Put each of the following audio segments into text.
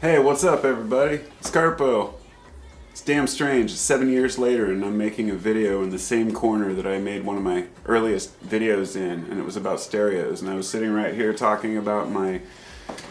Hey, what's up everybody? It's Carpo. It's damn strange, it's 7 years later and I'm making a video in the same corner that I made one of my earliest videos in, and it was about stereos, and I was sitting right here talking about my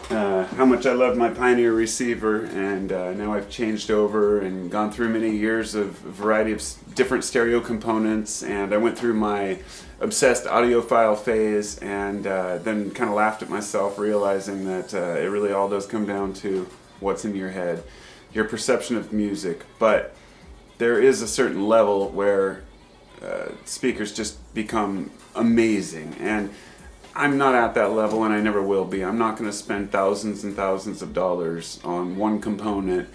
how much I love my Pioneer receiver, and now I've changed over and gone through many years of a variety of different stereo components, and I went through my obsessed audiophile phase, and then kind of laughed at myself, realizing that it really all does come down to what's in your head, your perception of music. But there is a certain level where speakers just become amazing, and I'm not at that level, and I never will be. I'm not going to spend thousands and thousands of dollars on one component.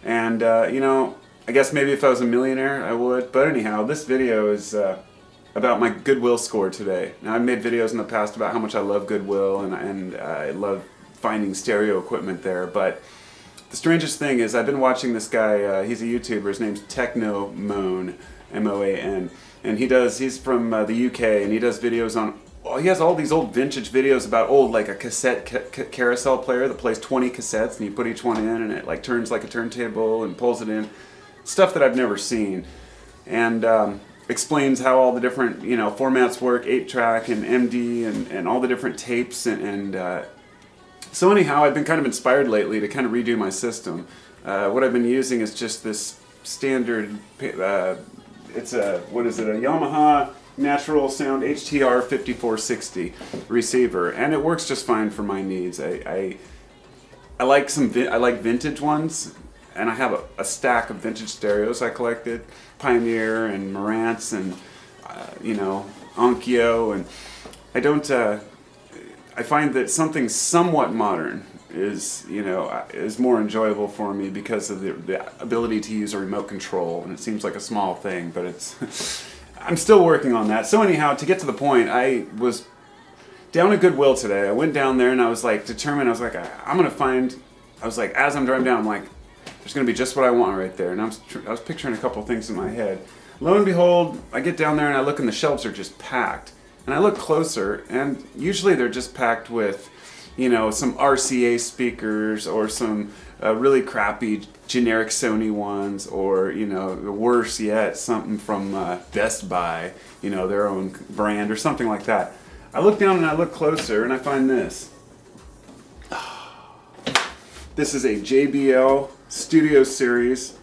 And you know, I guess maybe if I was a millionaire I would. But anyhow, this video is about my Goodwill score today. Now, I've made videos in the past about how much I love Goodwill, and I love finding stereo equipment there. But the strangest thing is, I've been watching this guy. He's a YouTuber. His name's Techno Moan, M-O-A-N, and he's from the UK, and he does videos on. Well, he has all these old vintage videos about old, like a cassette carousel player that plays 20 cassettes, and you put each one in, and it like turns like a turntable and pulls it in. Stuff that I've never seen, and explains how all the different formats work, 8-track and MD, and all the different tapes, and so anyhow, I've been kind of inspired lately to kind of redo my system. What I've been using is just this standard. It's a Yamaha Natural Sound HTR 5460 receiver, and it works just fine for my needs. I like vintage ones, and I have a stack of vintage stereos I collected, Pioneer and Marantz and Onkyo, and I don't. I find that something somewhat modern is more enjoyable for me because of the ability to use a remote control, and it seems like a small thing, but it's. I'm still working on that. So anyhow, to get to the point, I was down at Goodwill today. I went down there and I was like determined. I was like, as I'm driving down, I'm like, there's going to be just what I want right there. And I was picturing a couple things in my head. Lo and behold, I get down there and I look, and the shelves are just packed. And I look closer, and usually they're just packed with, some RCA speakers, or some really crappy generic Sony ones, or worse yet, something from Best Buy, their own brand or something like that. I look down and I look closer, and I find this. This is a JBL Studio Series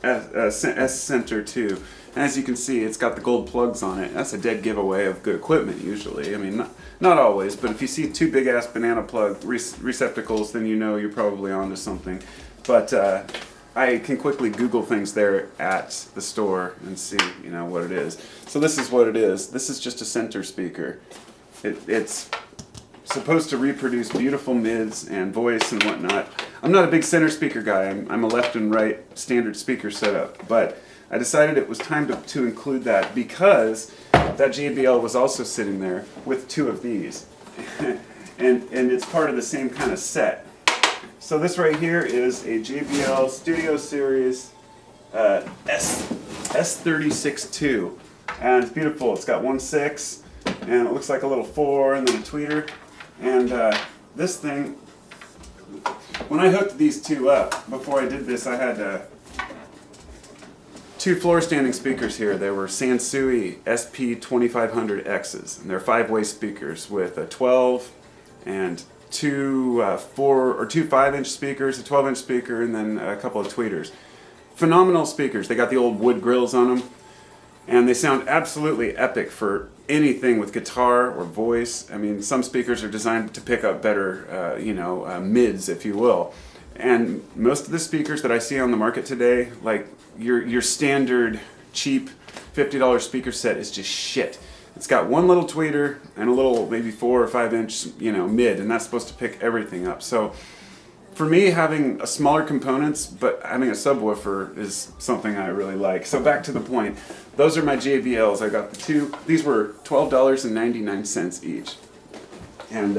S Center 2. And as you can see, it's got the gold plugs on it. That's a dead giveaway of good equipment usually. I mean, not always, but if you see two big ass banana plug receptacles, then you're probably onto something. But I can quickly Google things there at the store and see what it is. So this is what it is. This is just a center speaker. It's supposed to reproduce beautiful mids and voice and whatnot. I'm not a big center speaker guy. I'm a left and right standard speaker setup, but I decided it was time to include that because that JBL was also sitting there with two of these. and it's part of the same kind of set. So this right here is a JBL Studio Series S36 II. And it's beautiful. It's got 1.6, and it looks like a little 4 and then a tweeter. And this thing, when I hooked these two up, before I did this, I had two floor standing speakers here. They were Sansui SP2500Xs, and they're 5-way speakers with a 12 and two 5-inch speakers, a 12-inch speaker, and then a couple of tweeters. Phenomenal speakers. They got the old wood grills on them, and they sound absolutely epic for anything with guitar or voice. I mean, some speakers are designed to pick up better, mids, if you will. And most of the speakers that I see on the market today, like your standard cheap $50 speaker set, is just shit. It's got one little tweeter and a little maybe 4 or 5-inch mid, and that's supposed to pick everything up. So for me, having a smaller components but having a subwoofer is something I really like. So back to the point. Those are my JBLs. I got the two. These were $12.99 each, and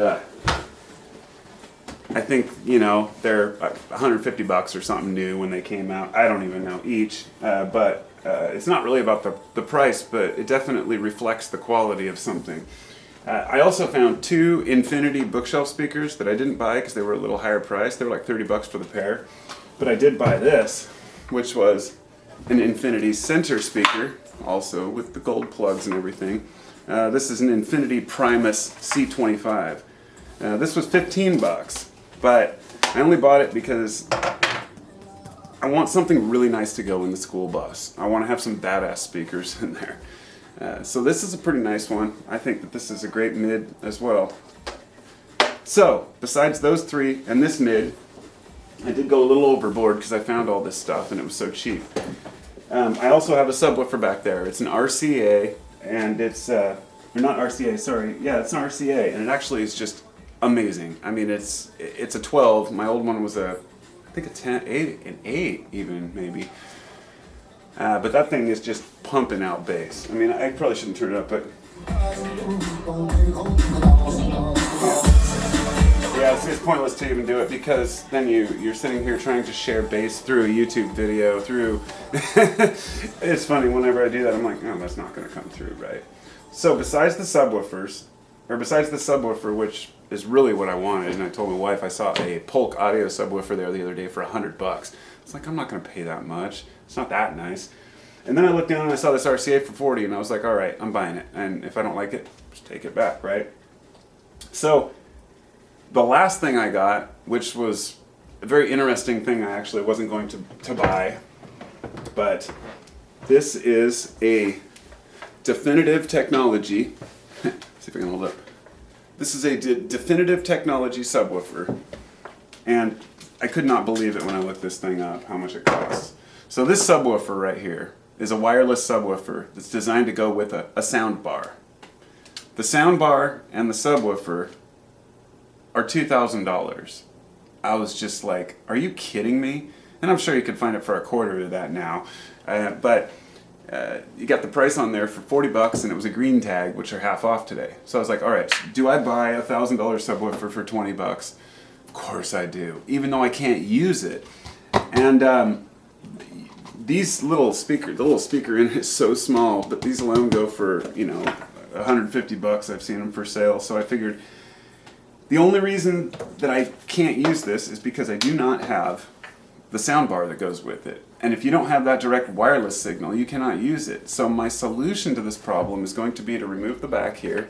I think they're $150 or something new when they came out. I don't even know each, but it's not really about the price, but it definitely reflects the quality of something. I also found 2 Infinity bookshelf speakers that I didn't buy because they were a little higher price. They were like $30 for the pair. But I did buy this, which was an Infinity center speaker, also with the gold plugs and everything. This is an Infinity Primus C25. This was $15, but I only bought it because I want something really nice to go in the school bus. I want to have some badass speakers in there. So this is a pretty nice one. I think that this is a great mid as well. So, besides those 3 and this mid, I did go a little overboard because I found all this stuff and it was so cheap. I also have a subwoofer back there. It's an RCA, and it's, or not RCA, sorry. Yeah, it's an RCA, and it actually is just amazing. I mean, it's a 12. My old one was I think a 10, 8, an 8 even, maybe. But that thing is just pumping out bass. I mean, I probably shouldn't turn it up, but... Yeah, it's pointless to even do it because then you're sitting here trying to share bass through a YouTube video, through... It's funny, whenever I do that, I'm like, oh, that's not going to come through, right? So besides the subwoofers, or besides the subwoofer, which is really what I wanted, and I told my wife I saw a Polk audio subwoofer there the other day for $100. It's like, I'm not going to pay that much. It's not that nice. And then I looked down and I saw this RCA for $40, and I was like, all right, I'm buying it. And if I don't like it, just take it back, right? So the last thing I got, which was a very interesting thing I actually wasn't going to buy, but this is a Definitive Technology. See if I can hold up. This is a Definitive Technology subwoofer, and I could not believe it when I looked this thing up, how much it costs. So this subwoofer right here is a wireless subwoofer that's designed to go with a sound bar. The sound bar and the subwoofer are $2,000. I was just like, are you kidding me? And I'm sure you could find it for a quarter of that now. But you got the price on there for $40, and it was a green tag, which are half off today. So I was like, all right, do I buy a $1,000 subwoofer for $20? Of course I do, even though I can't use it. And these little speaker, the little speaker in it is so small, but these alone go for, you know, $150. I've seen them for sale. So I figured the only reason that I can't use this is because I do not have the sound bar that goes with it. And if you don't have that direct wireless signal, you cannot use it. So my solution to this problem is going to be to remove the back here,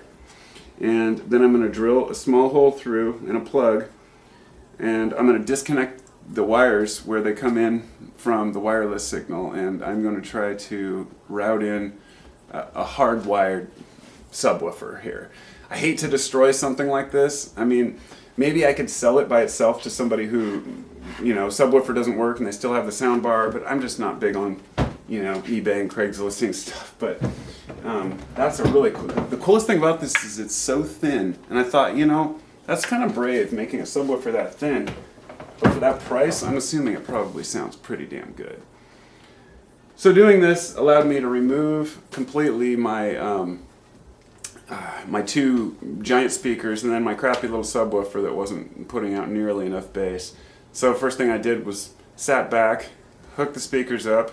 and then I'm going to drill a small hole through and a plug, and I'm going to disconnect the wires where they come in from the wireless signal, and I'm going to try to route in a hardwired subwoofer here. I hate to destroy something like this. I mean, maybe I could sell it by itself to somebody who, you know, subwoofer doesn't work and they still have the sound bar, but I'm just not big on, you know, eBay and Craigslist stuff. But that's a really cool. The coolest thing about this is it's so thin, and I thought, you know, that's kind of brave making a subwoofer that thin. But for that price, I'm assuming it probably sounds pretty damn good. So doing this allowed me to remove completely my my 2 giant speakers and then my crappy little subwoofer that wasn't putting out nearly enough bass. So first thing I did was sat back, hooked the speakers up,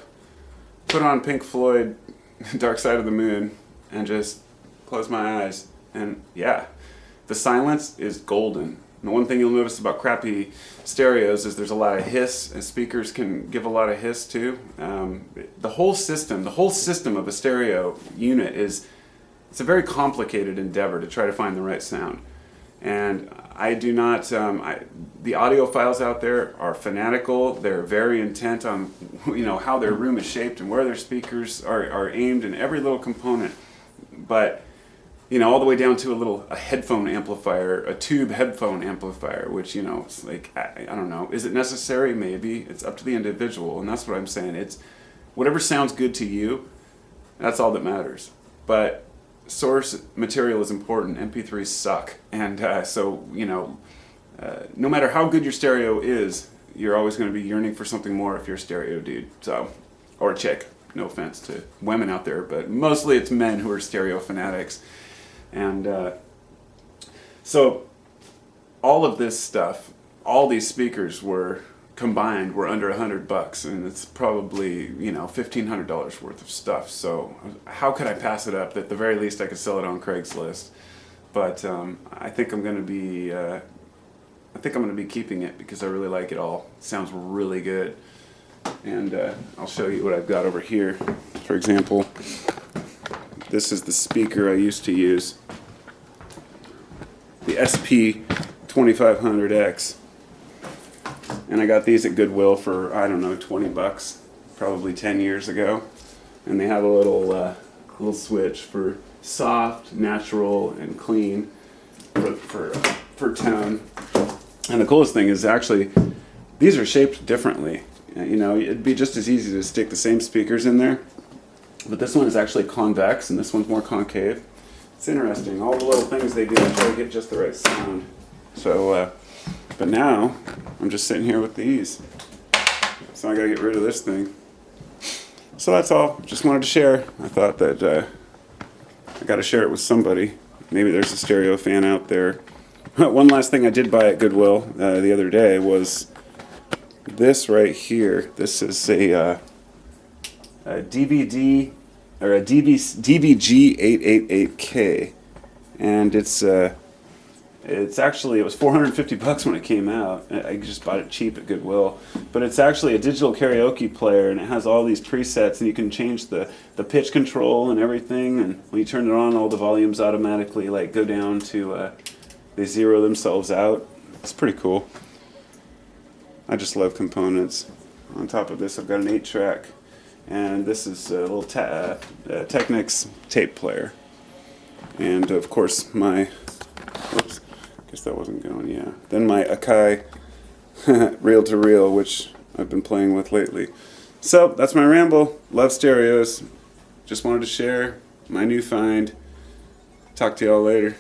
put on Pink Floyd Dark Side of the Moon, and just closed my eyes. And yeah, the silence is golden. And the one thing you'll notice about crappy stereos is there's a lot of hiss, and speakers can give a lot of hiss too. The whole system of a stereo unit it's a very complicated endeavor to try to find the right sound. And I do not, the audiophiles out there are fanatical. They're very intent on, you know, how their room is shaped and where their speakers are aimed and every little component. But, you know, all the way down to a headphone amplifier, a tube headphone amplifier, which, you know, it's like, I don't know. Is it necessary? Maybe. It's up to the individual, and that's what I'm saying. It's whatever sounds good to you, that's all that matters. But source material is important. MP3s suck. And so, you know, no matter how good your stereo is, you're always going to be yearning for something more if you're a stereo dude. So, or a chick. No offense to women out there, but mostly it's men who are stereo fanatics. And so all of this stuff, all these speakers combined were under $100, and it's probably, you know, $1,500 worth of stuff. So how could I pass it up? At the very least, I could sell it on Craigslist. but I think I'm gonna be keeping it because I really like it all. It sounds really good. And I'll show you what I've got over here. For example, this is the speaker I used to use, the SP2500X, and I got these at Goodwill for, I don't know, 20 bucks, probably 10 years ago. And they have a little switch for soft, natural, and clean for tone. And the coolest thing is actually these are shaped differently. You know, it'd be just as easy to stick the same speakers in there, but this one is actually convex and this one's more concave. It's interesting, all the little things they do to try to get just the right sound. So, but now I'm just sitting here with these, so I gotta get rid of this thing. So that's all. Just wanted to share. I thought that I gotta share it with somebody. Maybe there's a stereo fan out there. One last thing I did buy at Goodwill the other day was this right here. This is a DVD or a DVG888K, and it's actually, it was 450 bucks when it came out. I just bought it cheap at Goodwill, but it's actually a digital karaoke player, and it has all these presets, and you can change the pitch control and everything. And when you turn it on, all the volumes automatically like go down to they zero themselves out. It's pretty cool. I just love components. On top of this, I've got an 8-track, and this is a little Technics tape player. And of course my, whoops, guess that wasn't going, yeah. Then my Akai reel-to-reel, which I've been playing with lately. So that's my ramble. Love stereos. Just wanted to share my new find. Talk to y'all later.